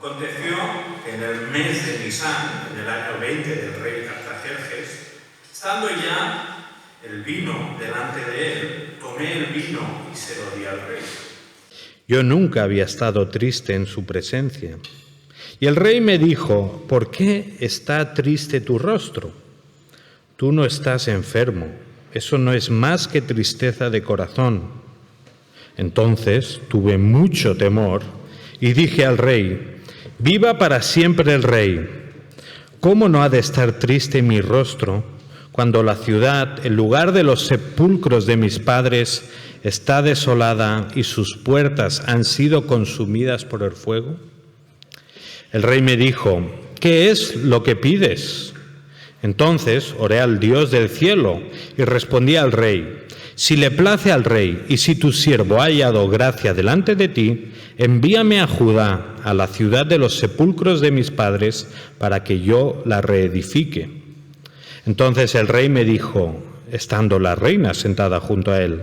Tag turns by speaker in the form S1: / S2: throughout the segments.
S1: Aconteció que en el mes de Nisán, en el año 20 del rey Artajerjes, estando ya el vino delante de él, tomé el vino y se lo di al rey.
S2: Yo nunca había estado triste en su presencia. Y el rey me dijo: ¿por qué está triste tu rostro? Tú no estás enfermo, eso no es más que tristeza de corazón. Entonces tuve mucho temor y dije al rey: viva para siempre el rey. ¿Cómo no ha de estar triste mi rostro cuando la ciudad, el lugar de los sepulcros de mis padres, está desolada y sus puertas han sido consumidas por el fuego? El rey me dijo: ¿qué es lo que pides? Entonces oré al Dios del cielo y respondí al rey: si le place al rey y si tu siervo ha hallado gracia delante de ti, envíame a Judá, a la ciudad de los sepulcros de mis padres, para que yo la reedifique. Entonces el rey me dijo, estando la reina sentada junto a él: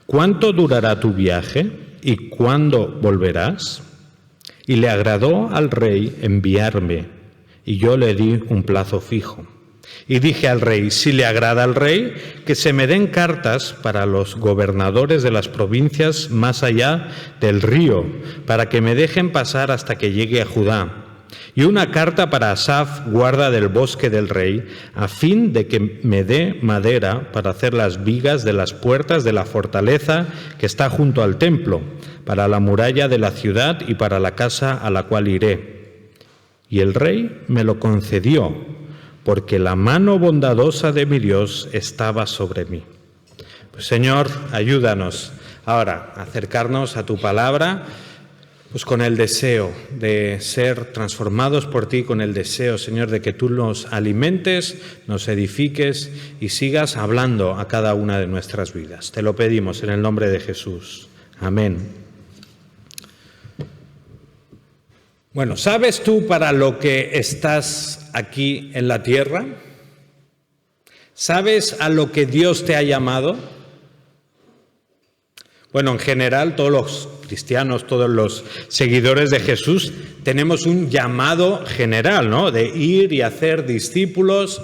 S2: ¿cuánto durará tu viaje y cuándo volverás? Y le agradó al rey enviarme, y yo le di un plazo fijo. Y dije al rey: si le agrada al rey, que se me den cartas para los gobernadores de las provincias más allá del río, para que me dejen pasar hasta que llegue a Judá. Y una carta para Asaf, guarda del bosque del rey, a fin de que me dé madera para hacer las vigas de las puertas de la fortaleza que está junto al templo, para la muralla de la ciudad y para la casa a la cual iré. Y el rey me lo concedió, porque la mano bondadosa de mi Dios estaba sobre mí. Pues, Señor, ayúdanos ahora a acercarnos a tu palabra, pues con el deseo de ser transformados por ti, con el deseo, Señor, de que tú nos alimentes, nos edifiques y sigas hablando a cada una de nuestras vidas. Te lo pedimos en el nombre de Jesús. Amén. Bueno, ¿sabes tú para lo que estás aquí en la tierra? ¿Sabes a lo que Dios te ha llamado? Bueno, en general, todos los cristianos, todos los seguidores de Jesús, tenemos un llamado general, ¿no? De ir y hacer discípulos,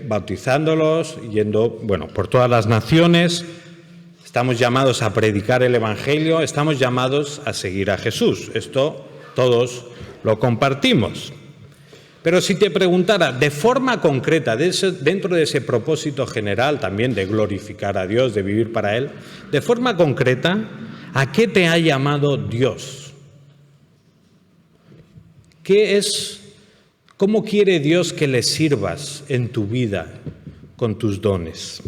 S2: bautizándolos, yendo, por todas las naciones. Estamos llamados a predicar el Evangelio, estamos llamados a seguir a Jesús. Esto todos lo compartimos. Pero si te preguntara de forma concreta, dentro de ese propósito general también de glorificar a Dios, de vivir para Él, de forma concreta, ¿a qué te ha llamado Dios? ¿Cómo quiere Dios que le sirvas en tu vida con tus dones?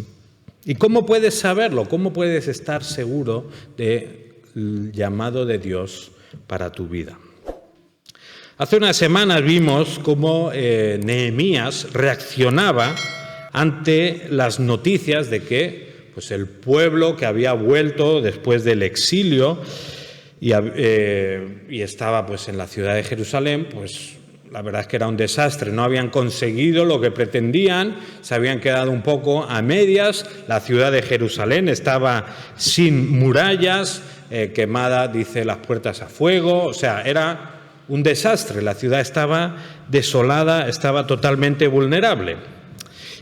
S2: ¿Y cómo puedes saberlo? ¿Cómo puedes estar seguro del llamado de Dios para tu vida? Hace unas semanas vimos cómo Nehemías reaccionaba ante las noticias de que el pueblo que había vuelto después del exilio y estaba en la ciudad de Jerusalén, la verdad es que era un desastre, no habían conseguido lo que pretendían, se habían quedado un poco a medias, la ciudad de Jerusalén estaba sin murallas, quemada, dice, las puertas a fuego, era un desastre, la ciudad estaba desolada, estaba totalmente vulnerable.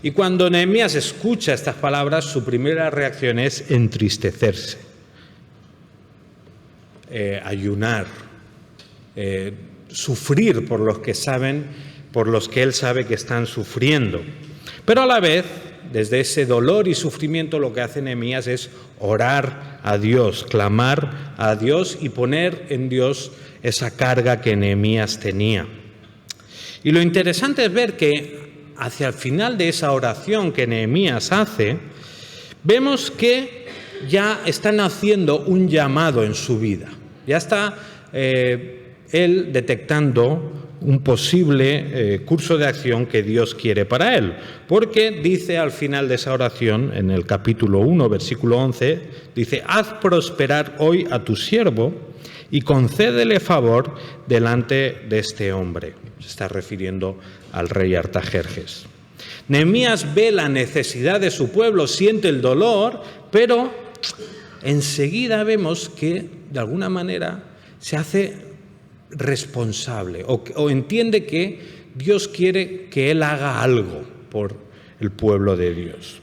S2: Y cuando Nehemías escucha estas palabras, su primera reacción es entristecerse, ayunar, sufrir por los que él sabe que están sufriendo. Pero a la vez, desde ese dolor y sufrimiento, lo que hace Nehemías es orar a Dios, clamar a Dios y poner en Dios esa carga que Nehemías tenía. Y lo interesante es ver que hacia el final de esa oración que Nehemías hace, vemos que ya están haciendo un llamado en su vida. Ya está él detectando un posible curso de acción que Dios quiere para él. Porque dice al final de esa oración, en el capítulo 1, versículo 11, dice: haz prosperar hoy a tu siervo y concédele favor delante de este hombre. Se está refiriendo al rey Artajerjes. Nehemías ve la necesidad de su pueblo, siente el dolor, pero enseguida vemos que, de alguna manera, se hace responsable o entiende que Dios quiere que él haga algo por el pueblo de Dios.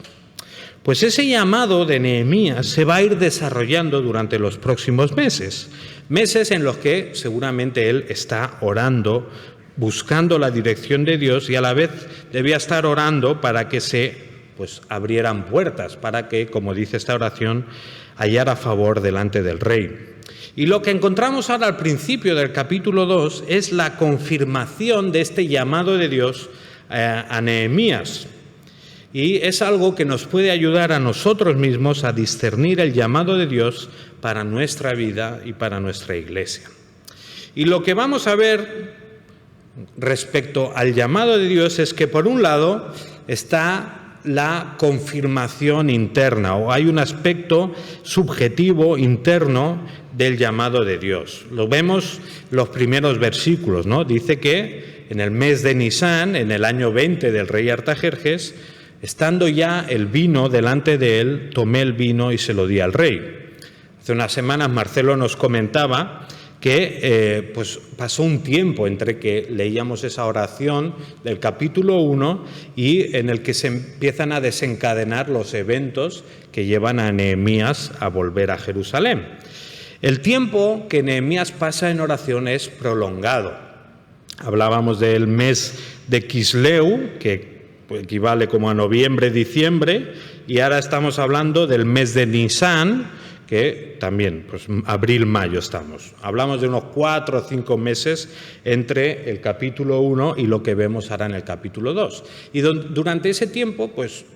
S2: Pues ese llamado de Nehemías se va a ir desarrollando durante los próximos meses en los que seguramente él está orando, buscando la dirección de Dios, y a la vez debía estar orando para que se abrieran puertas, para que, como dice esta oración, hallara favor delante del rey. Y lo que encontramos ahora al principio del capítulo 2 es la confirmación de este llamado de Dios a Nehemías. Y es algo que nos puede ayudar a nosotros mismos a discernir el llamado de Dios para nuestra vida y para nuestra iglesia. Y lo que vamos a ver respecto al llamado de Dios es que, por un lado, está la confirmación interna, o hay un aspecto subjetivo interno del llamado de Dios. Lo vemos en los primeros versículos, ¿no? Dice que en el mes de Nisán, en el año 20 del rey Artajerjes, estando ya el vino delante de él, tomé el vino y se lo di al rey. Hace unas semanas Marcelo nos comentaba que pasó un tiempo entre que leíamos esa oración del capítulo 1 y en el que se empiezan a desencadenar los eventos que llevan a Nehemías a volver a Jerusalén. El tiempo que Nehemías pasa en oración es prolongado. Hablábamos del mes de Kisleu, que equivale como a noviembre, diciembre, y ahora estamos hablando del mes de Nisán, que también, abril, mayo estamos. Hablamos de unos 4 o 5 meses entre el capítulo 1 y lo que vemos ahora en el capítulo 2. Y durante ese tiempo,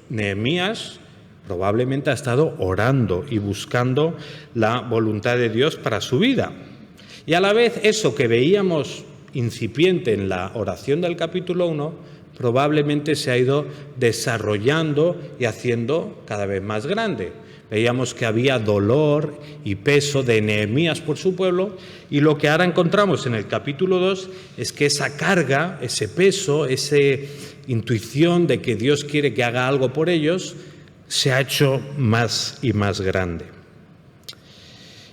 S2: Nehemías probablemente ha estado orando y buscando la voluntad de Dios para su vida. Y a la vez eso que veíamos incipiente en la oración del capítulo 1, probablemente se ha ido desarrollando y haciendo cada vez más grande. Veíamos que había dolor y peso de Nehemías por su pueblo, y lo que ahora encontramos en el capítulo 2 es que esa carga, ese peso, esa intuición de que Dios quiere que haga algo por ellos, se ha hecho más y más grande.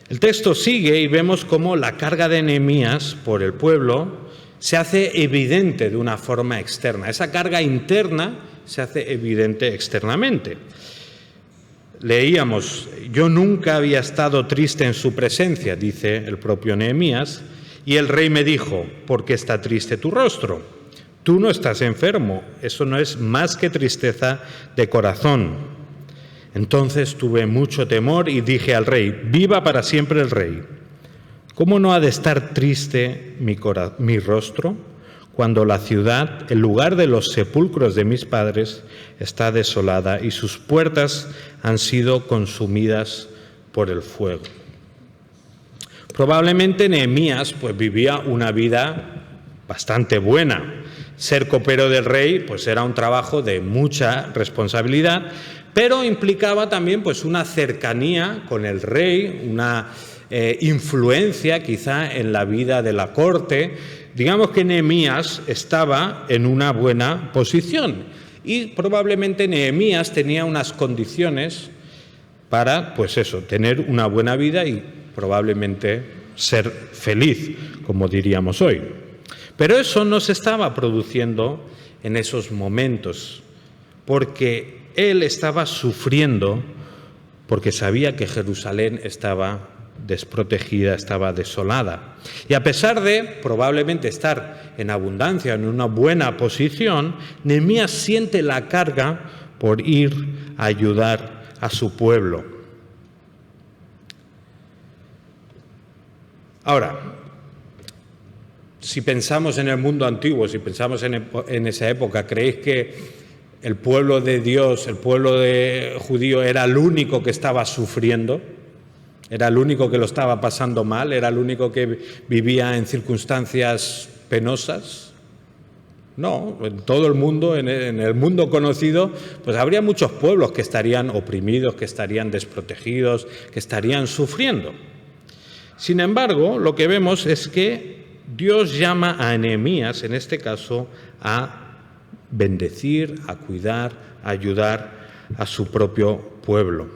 S2: El texto sigue y vemos cómo la carga de Nehemías por el pueblo se hace evidente de una forma externa. Esa carga interna se hace evidente externamente. Leíamos, yo nunca había estado triste en su presencia, dice el propio Nehemías, y el rey me dijo, ¿por qué está triste tu rostro? Tú no estás enfermo, eso no es más que tristeza de corazón. Entonces tuve mucho temor y dije al rey, viva para siempre el rey. ¿Cómo no ha de estar triste mi rostro cuando la ciudad, el lugar de los sepulcros de mis padres, está desolada y sus puertas han sido consumidas por el fuego? Probablemente Nehemías vivía una vida bastante buena. Ser copero del rey era un trabajo de mucha responsabilidad, pero implicaba también una cercanía con el rey, una influencia quizá en la vida de la corte. Digamos que Nehemías estaba en una buena posición y probablemente Nehemías tenía unas condiciones para, tener una buena vida y probablemente ser feliz, como diríamos hoy. Pero eso no se estaba produciendo en esos momentos, porque él estaba sufriendo, porque sabía que Jerusalén estaba desprotegida, estaba desolada. Y a pesar de probablemente estar en abundancia, en una buena posición, Nehemías siente la carga por ir a ayudar a su pueblo. Ahora, si pensamos en el mundo antiguo, si pensamos en esa época, ¿creéis que el pueblo de Dios, el pueblo judío, era el único que estaba sufriendo? ¿Era el único que lo estaba pasando mal? ¿Era el único que vivía en circunstancias penosas? No, en todo el mundo, en el mundo conocido, habría muchos pueblos que estarían oprimidos, que estarían desprotegidos, que estarían sufriendo. Sin embargo, lo que vemos es que Dios llama a Nehemías, en este caso, a bendecir, a cuidar, a ayudar a su propio pueblo.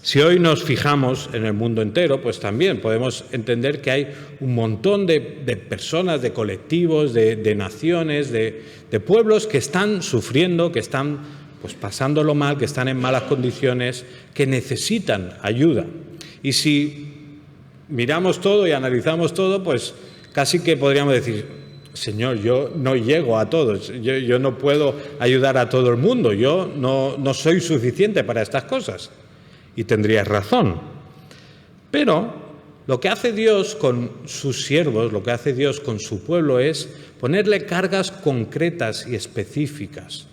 S2: Si hoy nos fijamos en el mundo entero, pues también podemos entender que hay un montón de personas, de colectivos, de naciones, de pueblos que están sufriendo, que están pues pasándolo mal, que están en malas condiciones, que necesitan ayuda. Y si miramos todo y analizamos todo, pues casi que podríamos decir: Señor, yo no llego a todos, yo no puedo ayudar a todo el mundo, yo no soy suficiente para estas cosas. Y tendrías razón. Pero lo que hace Dios con sus siervos, lo que hace Dios con su pueblo es ponerle cargas concretas y específicas,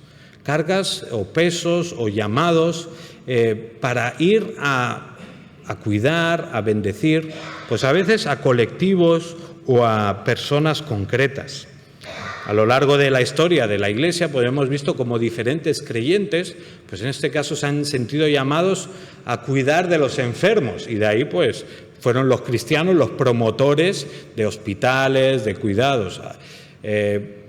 S2: cargas o pesos o llamados para ir a cuidar, a bendecir, pues a veces a colectivos o a personas concretas. A lo largo de la historia de la Iglesia pues hemos visto como diferentes creyentes, pues en este caso se han sentido llamados a cuidar de los enfermos, y de ahí pues fueron los cristianos los promotores de hospitales, de cuidados.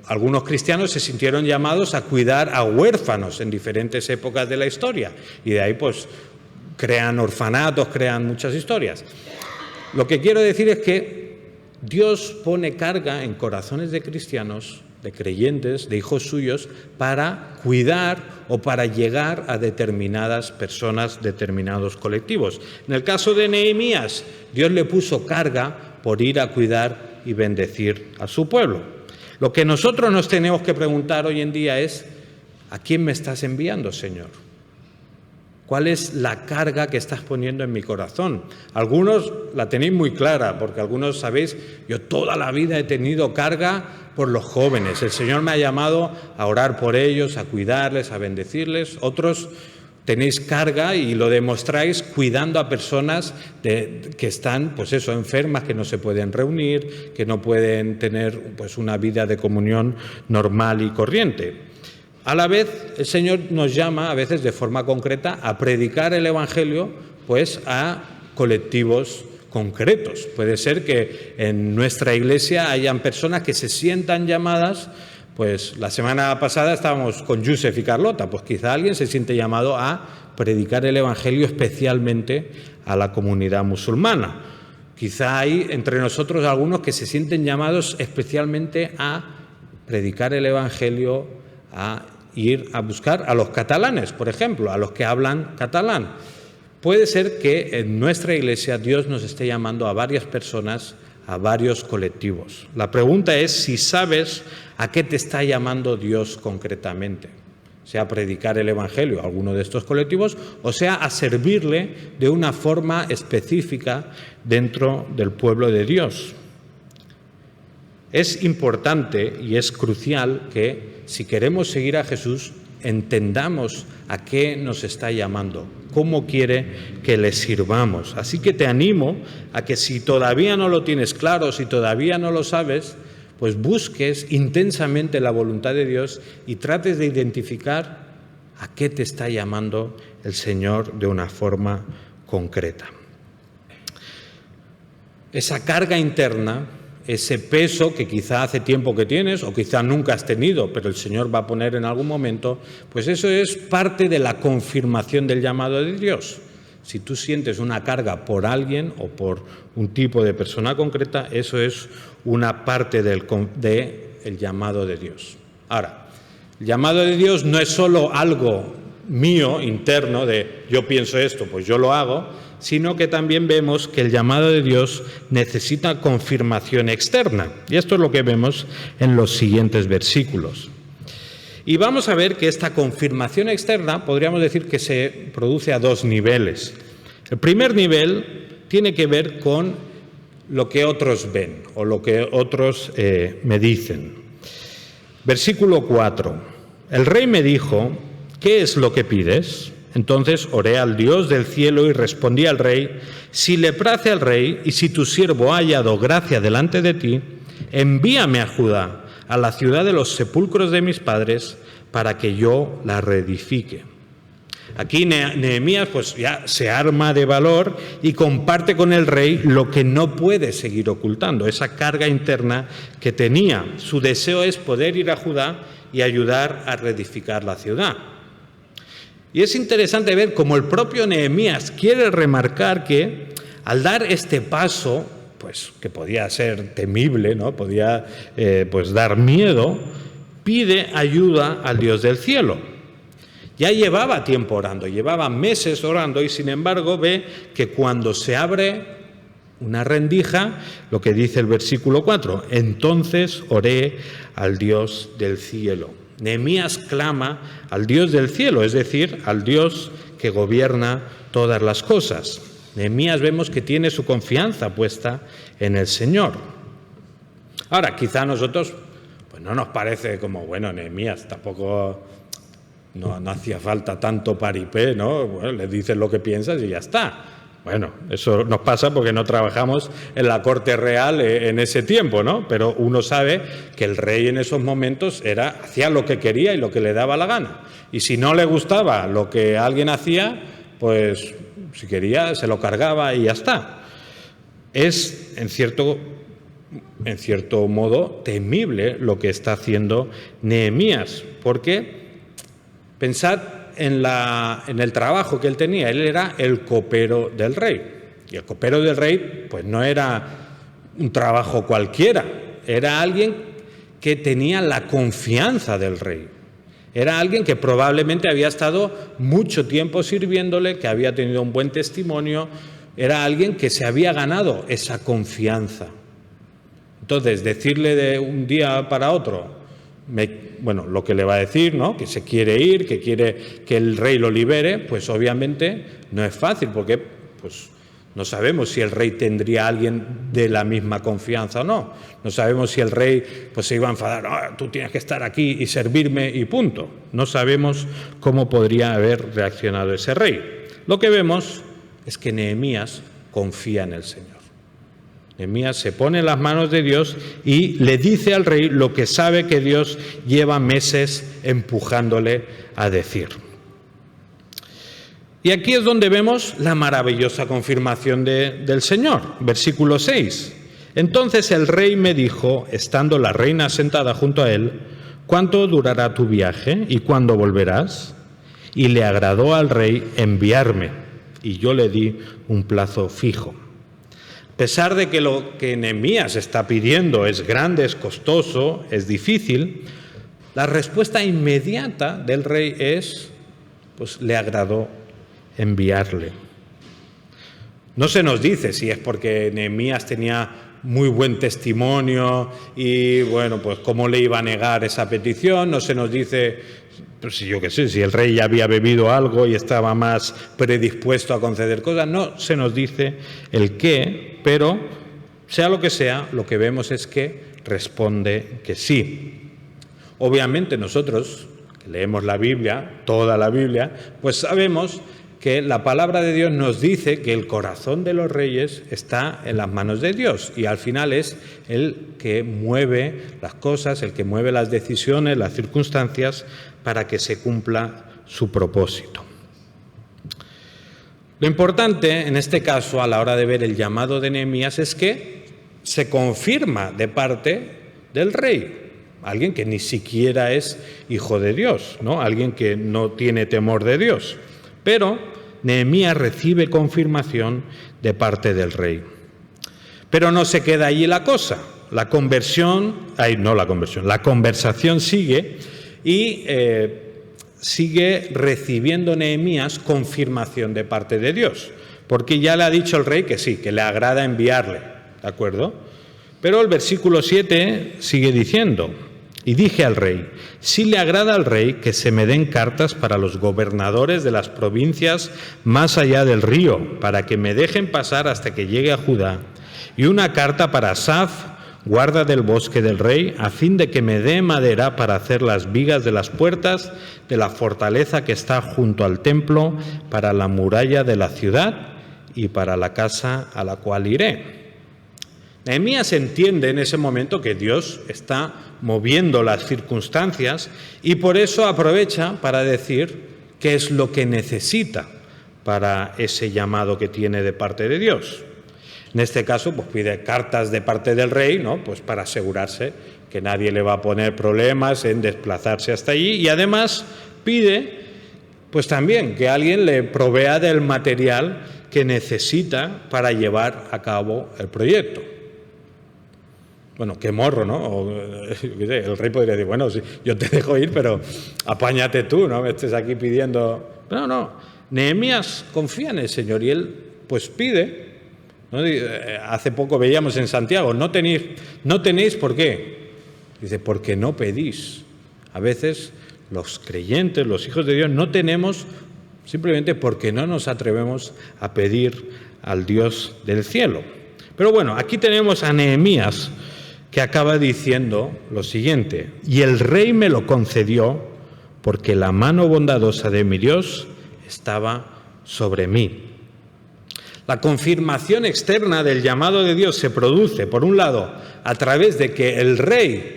S2: Algunos cristianos se sintieron llamados a cuidar a huérfanos en diferentes épocas de la historia, y de ahí pues crean orfanatos, crean muchas historias. Lo que quiero decir es que Dios pone carga en corazones de cristianos, de creyentes, de hijos suyos, para cuidar o para llegar a determinadas personas, determinados colectivos. En el caso de Nehemías, Dios le puso carga por ir a cuidar y bendecir a su pueblo. Lo que nosotros nos tenemos que preguntar hoy en día es: ¿a quién me estás enviando, Señor? ¿Cuál es la carga que estás poniendo en mi corazón? Algunos la tenéis muy clara, porque algunos sabéis, yo toda la vida he tenido carga por los jóvenes. El Señor me ha llamado a orar por ellos, a cuidarles, a bendecirles. Otros tenéis carga y lo demostráis cuidando a personas que están, pues eso, enfermas, que no se pueden reunir, que no pueden tener pues una vida de comunión normal y corriente. A la vez, el Señor nos llama, a veces de forma concreta, a predicar el Evangelio pues a colectivos concretos. Puede ser que en nuestra iglesia hayan personas que se sientan llamadas, pues la semana pasada estábamos con Joseph y Carlota, pues quizá alguien se siente llamado a predicar el Evangelio especialmente a la comunidad musulmana. Quizá hay entre nosotros algunos que se sienten llamados especialmente a predicar el Evangelio, a ir a buscar a los catalanes, por ejemplo, a los que hablan catalán. Puede ser que en nuestra iglesia Dios nos esté llamando a varias personas, a varios colectivos. La pregunta es si sabes a qué te está llamando Dios concretamente, sea a predicar el Evangelio a alguno de estos colectivos o sea a servirle de una forma específica dentro del pueblo de Dios. Es importante y es crucial que, si queremos seguir a Jesús, entendamos a qué nos está llamando, cómo quiere que le sirvamos. Así que te animo a que, si todavía no lo tienes claro, si todavía no lo sabes, pues busques intensamente la voluntad de Dios y trates de identificar a qué te está llamando el Señor de una forma concreta. Esa carga interna, ese peso que quizá hace tiempo que tienes o quizá nunca has tenido, pero el Señor va a poner en algún momento, pues eso es parte de la confirmación del llamado de Dios. Si tú sientes una carga por alguien o por un tipo de persona concreta, eso es una parte del llamado de Dios. Ahora, el llamado de Dios no es solo algo mío, interno, de yo pienso esto, pues yo lo hago, sino que también vemos que el llamado de Dios necesita confirmación externa. Y esto es lo que vemos en los siguientes versículos. Y vamos a ver que esta confirmación externa, podríamos decir que se produce a dos niveles. El primer nivel tiene que ver con lo que otros ven o lo que otros me dicen. Versículo 4. El rey me dijo: ¿qué es lo que pides? Entonces oré al Dios del cielo y respondí al rey: si le place al rey y si tu siervo ha hallado gracia delante de ti, envíame a Judá, a la ciudad de los sepulcros de mis padres, para que yo la reedifique. Aquí Nehemías pues ya se arma de valor y comparte con el rey lo que no puede seguir ocultando, esa carga interna que tenía. Su deseo es poder ir a Judá y ayudar a reedificar la ciudad. Y es interesante ver cómo el propio Nehemías quiere remarcar que al dar este paso, pues que podía ser temible, ¿no? Podía pues dar miedo, pide ayuda al Dios del cielo. Ya llevaba tiempo orando, llevaba meses orando, y sin embargo ve que cuando se abre una rendija, lo que dice el versículo 4, entonces oré al Dios del cielo. Nehemías clama al Dios del cielo, es decir, al Dios que gobierna todas las cosas. Nehemías vemos que tiene su confianza puesta en el Señor. Ahora, quizá a nosotros pues no nos parece como, bueno, Nehemías tampoco no hacía falta tanto paripé, ¿no? Bueno, le dices lo que piensas y ya está. Bueno, eso nos pasa porque no trabajamos en la corte real en ese tiempo, ¿no? Pero uno sabe que el rey en esos momentos hacía lo que quería y lo que le daba la gana. Y si no le gustaba lo que alguien hacía, pues si quería se lo cargaba y ya está. Es, en cierto modo, temible lo que está haciendo Nehemías, porque pensad en el trabajo que él tenía. Él era el copero del rey. Y el copero del rey pues no era un trabajo cualquiera. Era alguien que tenía la confianza del rey. Era alguien que probablemente había estado mucho tiempo sirviéndole, que había tenido un buen testimonio. Era alguien que se había ganado esa confianza. Entonces, decirle de un día para otro, lo que le va a decir, ¿no? Que se quiere ir, que quiere que el rey lo libere, pues obviamente no es fácil, porque pues no sabemos si el rey tendría a alguien de la misma confianza o no. No sabemos si el rey pues se iba a enfadar, no, tú tienes que estar aquí y servirme y punto. No sabemos cómo podría haber reaccionado ese rey. Lo que vemos es que Nehemías confía en el Señor. Nehemías se pone en las manos de Dios y le dice al rey lo que sabe que Dios lleva meses empujándole a decir. Y aquí es donde vemos la maravillosa confirmación del Señor. Versículo 6. Entonces el rey me dijo, estando la reina sentada junto a él, ¿cuánto durará tu viaje y cuándo volverás? Y le agradó al rey enviarme, y yo le di un plazo fijo. A pesar de que lo que Nehemías está pidiendo es grande, es costoso, es difícil, la respuesta inmediata del rey es, pues le agradó enviarle. No se nos dice si es porque Nehemías tenía muy buen testimonio y, bueno, pues cómo le iba a negar esa petición. No se nos dice, pues yo qué sé, si el rey ya había bebido algo y estaba más predispuesto a conceder cosas. No se nos dice el qué, pero sea lo que vemos es que responde que sí. Obviamente nosotros, que leemos la Biblia, toda la Biblia, pues sabemos que la palabra de Dios nos dice que el corazón de los reyes está en las manos de Dios y al final es el que mueve las cosas, el que mueve las decisiones, las circunstancias para que se cumpla su propósito. Lo importante en este caso a la hora de ver el llamado de Nehemías es que se confirma de parte del rey, alguien que ni siquiera es hijo de Dios, ¿no? Alguien que no tiene temor de Dios. Pero Nehemías recibe confirmación de parte del rey. Pero no se queda allí la cosa. La conversación sigue y sigue recibiendo Nehemías confirmación de parte de Dios. Porque ya le ha dicho el rey que sí, que le agrada enviarle, ¿de acuerdo? Pero el versículo 7 sigue diciendo: y dije al rey, si le agrada al rey que se me den cartas para los gobernadores de las provincias más allá del río, para que me dejen pasar hasta que llegue a Judá, y una carta para Asaf, guarda del bosque del rey, a fin de que me dé madera para hacer las vigas de las puertas de la fortaleza que está junto al templo, para la muralla de la ciudad y para la casa a la cual iré. Nehemías entiende en ese momento que Dios está moviendo las circunstancias y por eso aprovecha para decir qué es lo que necesita para ese llamado que tiene de parte de Dios. En este caso, pues pide cartas de parte del rey, ¿no? Pues para asegurarse que nadie le va a poner problemas en desplazarse hasta allí, y además pide Pues también que alguien le provea del material que necesita para llevar a cabo el proyecto. Bueno, qué morro, ¿no? O, el rey podría decir, bueno, sí, yo te dejo ir, pero apáñate tú, no me estés aquí pidiendo. No. Nehemías confía en el Señor y él pues pide, ¿no? Hace poco veíamos en Santiago, no tenéis, ¿por qué? Dice, porque no pedís. A veces los creyentes, los hijos de Dios, no tenemos simplemente porque no nos atrevemos a pedir al Dios del cielo. Pero bueno, aquí tenemos a Nehemías, que acaba diciendo lo siguiente: y el rey me lo concedió porque la mano bondadosa de mi Dios estaba sobre mí. La confirmación externa del llamado de Dios se produce, por un lado, a través de que el rey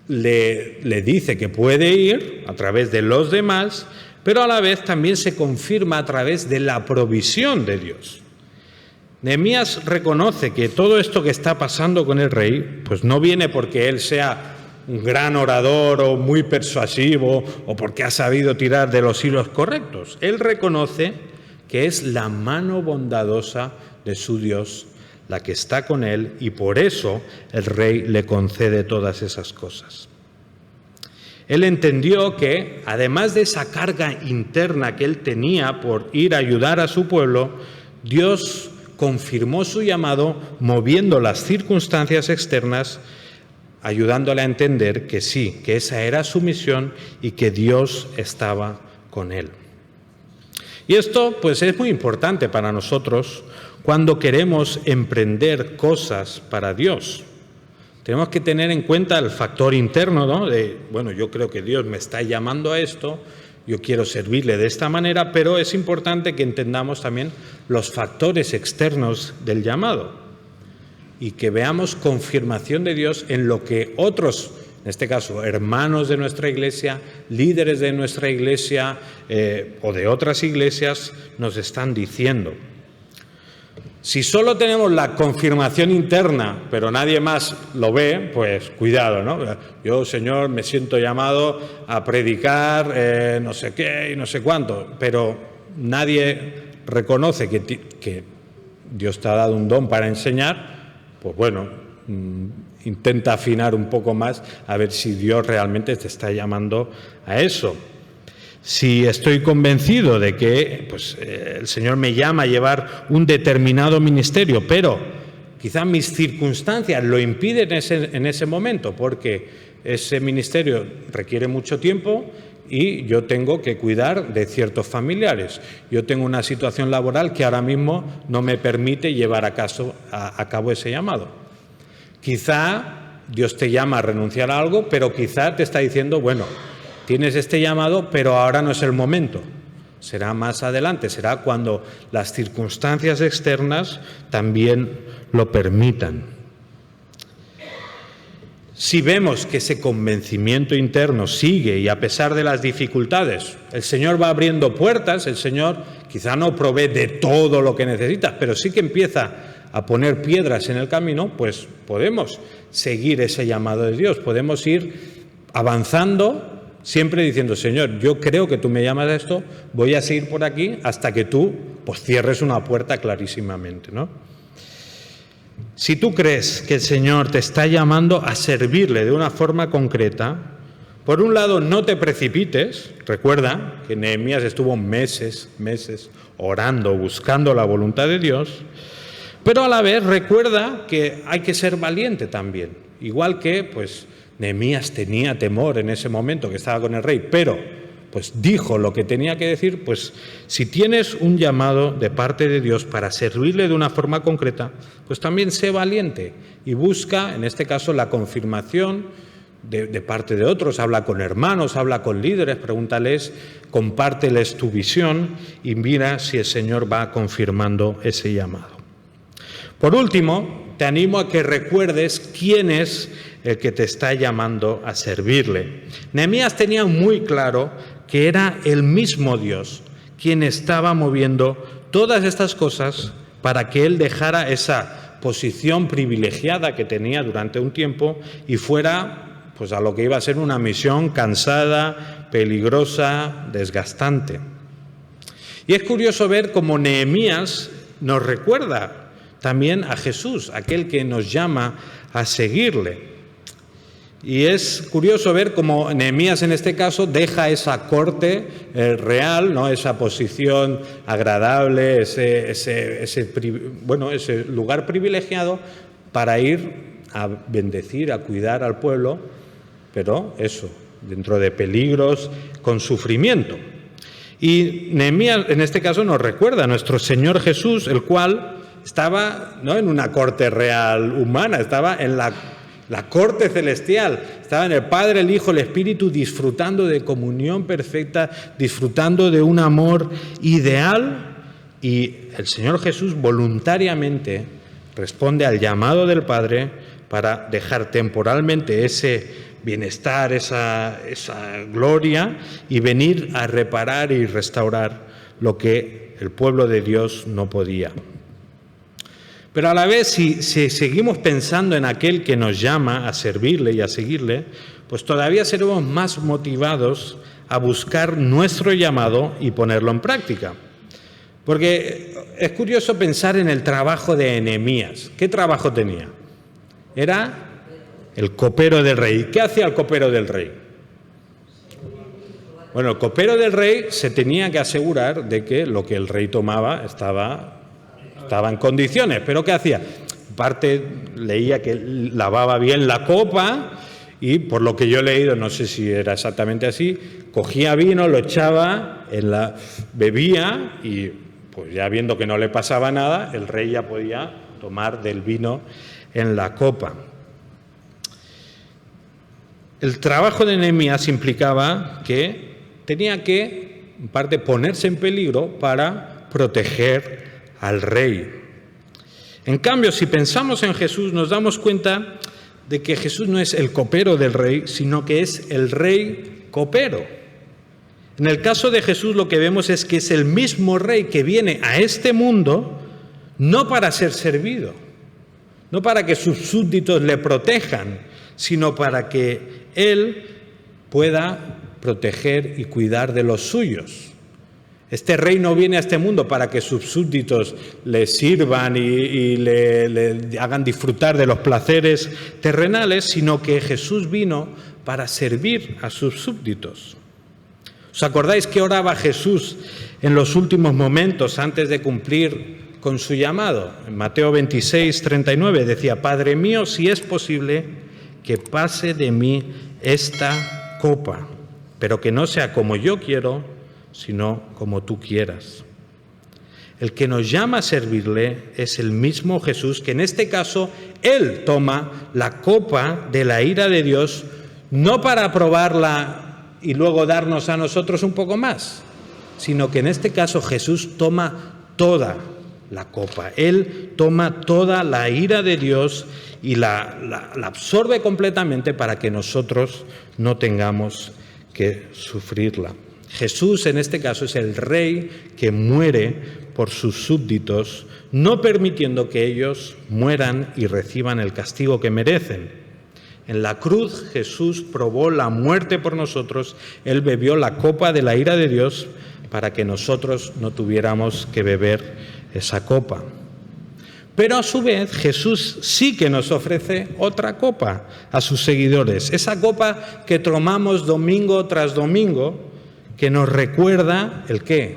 S2: le dice que puede ir, a través de los demás, pero a la vez también se confirma a través de la provisión de Dios. Nehemías reconoce que todo esto que está pasando con el rey, pues no viene porque él sea un gran orador o muy persuasivo o porque ha sabido tirar de los hilos correctos. Él reconoce que es la mano bondadosa de su Dios la que está con él y por eso el rey le concede todas esas cosas. Él entendió que, además de esa carga interna que él tenía por ir a ayudar a su pueblo, Dios confirmó su llamado moviendo las circunstancias externas, ayudándole a entender que sí, que esa era su misión y que Dios estaba con él. Y esto pues es muy importante para nosotros cuando queremos emprender cosas para Dios. Tenemos que tener en cuenta el factor interno, ¿no? Bueno, yo creo que Dios me está llamando a esto, yo quiero servirle de esta manera, pero es importante que entendamos también los factores externos del llamado y que veamos confirmación de Dios en lo que otros, en este caso hermanos de nuestra iglesia, líderes de nuestra iglesia o de otras iglesias nos están diciendo. Si solo tenemos la confirmación interna, pero nadie más lo ve, pues cuidado, ¿no? Yo, Señor, me siento llamado a predicar no sé qué y no sé cuánto, pero nadie reconoce que Dios te ha dado un don para enseñar, pues bueno, intenta afinar un poco más a ver si Dios realmente te está llamando a eso. Si estoy convencido de que pues, el Señor me llama a llevar un determinado ministerio, pero quizá mis circunstancias lo impiden en ese momento, porque ese ministerio requiere mucho tiempo y yo tengo que cuidar de ciertos familiares. Yo tengo una situación laboral que ahora mismo no me permite llevar a cabo ese llamado. Quizá Dios te llama a renunciar a algo, pero quizá te está diciendo, bueno, tienes este llamado, pero ahora no es el momento. Será más adelante, será cuando las circunstancias externas también lo permitan. Si vemos que ese convencimiento interno sigue y a pesar de las dificultades, el Señor va abriendo puertas, el Señor quizá no provee de todo lo que necesitas, pero sí que empieza a poner piedras en el camino, pues podemos seguir ese llamado de Dios, podemos ir avanzando, siempre diciendo, Señor, yo creo que tú me llamas a esto, voy a seguir por aquí hasta que tú pues, cierres una puerta clarísimamente, ¿no? Si tú crees que el Señor te está llamando a servirle de una forma concreta, por un lado no te precipites, recuerda que Nehemías estuvo meses orando, buscando la voluntad de Dios, pero a la vez recuerda que hay que ser valiente también, igual que pues Nehemías tenía temor en ese momento que estaba con el rey, pero pues dijo lo que tenía que decir, pues si tienes un llamado de parte de Dios para servirle de una forma concreta, pues también sé valiente y busca, en este caso, la confirmación de parte de otros. Habla con hermanos, habla con líderes, pregúntales, compárteles tu visión y mira si el Señor va confirmando ese llamado. Por último, te animo a que recuerdes quién es el que te está llamando a servirle. Nehemías tenía muy claro que era el mismo Dios quien estaba moviendo todas estas cosas para que él dejara esa posición privilegiada que tenía durante un tiempo y fuera pues, a lo que iba a ser una misión cansada, peligrosa, desgastante. Y es curioso ver cómo Nehemías nos recuerda también a Jesús, aquel que nos llama a seguirle. Y es curioso ver cómo Nehemías en este caso deja esa corte real, ¿no? Esa posición agradable, ese lugar privilegiado para ir a bendecir, a cuidar al pueblo, pero eso, dentro de peligros, con sufrimiento. Y Nehemías en este caso nos recuerda a nuestro Señor Jesús, el cual estaba no en una corte real humana, estaba en la corte celestial, estaba en el Padre, el Hijo, el Espíritu, disfrutando de comunión perfecta, disfrutando de un amor ideal, y el Señor Jesús voluntariamente responde al llamado del Padre para dejar temporalmente ese bienestar, esa gloria, y venir a reparar y restaurar lo que el pueblo de Dios no podía. Pero a la vez, si seguimos pensando en aquel que nos llama a servirle y a seguirle, pues todavía seremos más motivados a buscar nuestro llamado y ponerlo en práctica. Porque es curioso pensar en el trabajo de Nehemías. ¿Qué trabajo tenía? Era el copero del rey. ¿Qué hacía el copero del rey? Bueno, el copero del rey se tenía que asegurar de que lo que el rey tomaba estaba en condiciones. ¿Pero qué hacía? Parte leía que lavaba bien la copa y, por lo que yo he leído, no sé si era exactamente así, cogía vino, lo echaba, bebía y, pues ya viendo que no le pasaba nada, el rey ya podía tomar del vino en la copa. El trabajo de Nehemías implicaba que tenía que, en parte, ponerse en peligro para proteger al rey. En cambio, si pensamos en Jesús, nos damos cuenta de que Jesús no es el copero del rey, sino que es el rey copero. En el caso de Jesús, lo que vemos es que es el mismo rey que viene a este mundo no para ser servido, no para que sus súbditos le protejan, sino para que él pueda proteger y cuidar de los suyos. Este rey no viene a este mundo para que sus súbditos le sirvan y le hagan disfrutar de los placeres terrenales, sino que Jesús vino para servir a sus súbditos. ¿Os acordáis que oraba Jesús en los últimos momentos antes de cumplir con su llamado? En Mateo 26, 39 decía: Padre mío, si es posible, que pase de mí esta copa, pero que no sea como yo quiero, sino como tú quieras. El que nos llama a servirle es el mismo Jesús, que en este caso Él toma la copa de la ira de Dios, no para probarla y luego darnos a nosotros un poco más, sino que en este caso Jesús toma toda la copa. Él toma toda la ira de Dios y la absorbe completamente para que nosotros no tengamos que sufrirla. Jesús en este caso es el rey que muere por sus súbditos, no permitiendo que ellos mueran y reciban el castigo que merecen. En la cruz Jesús probó la muerte por nosotros, Él bebió la copa de la ira de Dios para que nosotros no tuviéramos que beber esa copa. Pero a su vez Jesús sí que nos ofrece otra copa a sus seguidores, esa copa que tomamos domingo tras domingo, que nos recuerda ¿el qué?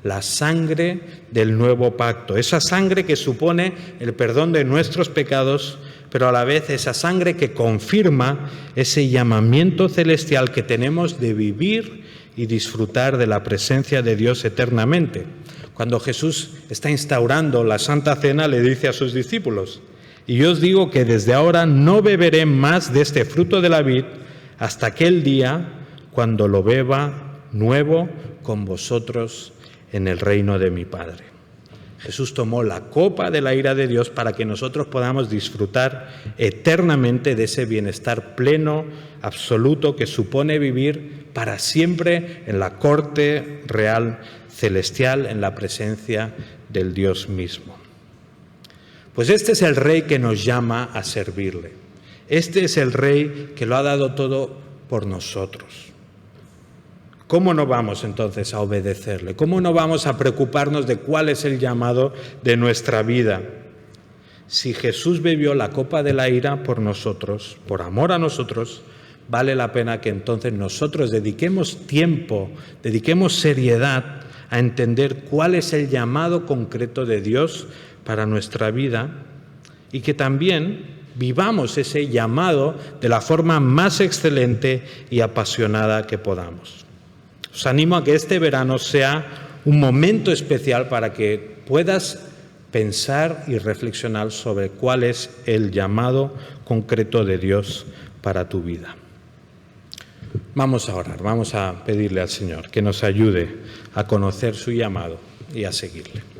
S2: La sangre del nuevo pacto, esa sangre que supone el perdón de nuestros pecados, pero a la vez esa sangre que confirma ese llamamiento celestial que tenemos de vivir y disfrutar de la presencia de Dios eternamente. Cuando Jesús está instaurando la Santa Cena, le dice a sus discípulos: y yo os digo que desde ahora no beberé más de este fruto de la vid hasta aquel día cuando lo beba nuevo con vosotros en el reino de mi Padre. Jesús tomó la copa de la ira de Dios para que nosotros podamos disfrutar eternamente de ese bienestar pleno, absoluto, que supone vivir para siempre en la corte real celestial, en la presencia del Dios mismo. Pues este es el rey que nos llama a servirle. Este es el rey que lo ha dado todo por nosotros. ¿cómo no vamos entonces a obedecerle? ¿Cómo no vamos a preocuparnos de cuál es el llamado de nuestra vida? Si Jesús bebió la copa de la ira por nosotros, por amor a nosotros, vale la pena que entonces nosotros dediquemos tiempo, dediquemos seriedad a entender cuál es el llamado concreto de Dios para nuestra vida y que también vivamos ese llamado de la forma más excelente y apasionada que podamos. Os animo a que este verano sea un momento especial para que puedas pensar y reflexionar sobre cuál es el llamado concreto de Dios para tu vida. Vamos a orar, vamos a pedirle al Señor que nos ayude a conocer su llamado y a seguirle.